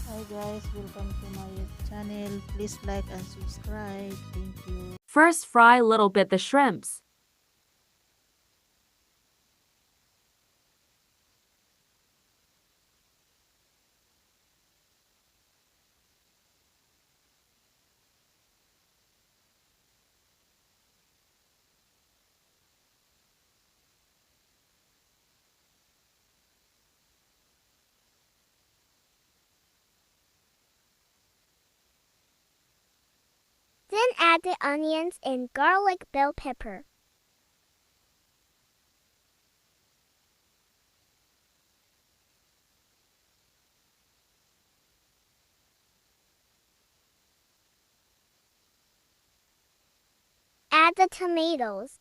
Hi guys, welcome to my channel. Please like and subscribe. Thank you. First fry little bit the shrimps. Then add the onions and garlic bell pepper. Add the tomatoes.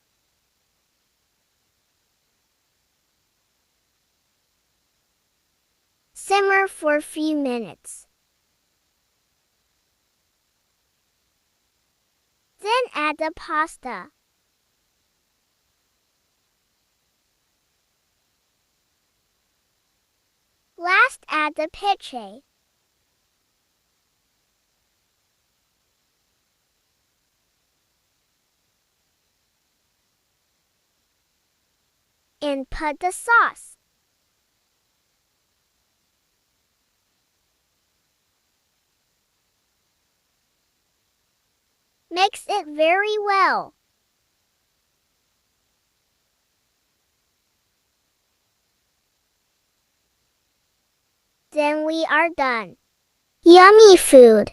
Simmer for a few minutes. Then add the pasta. Last add the peche. And put the sauce. Mix it very well. Then we are done. Yummy food!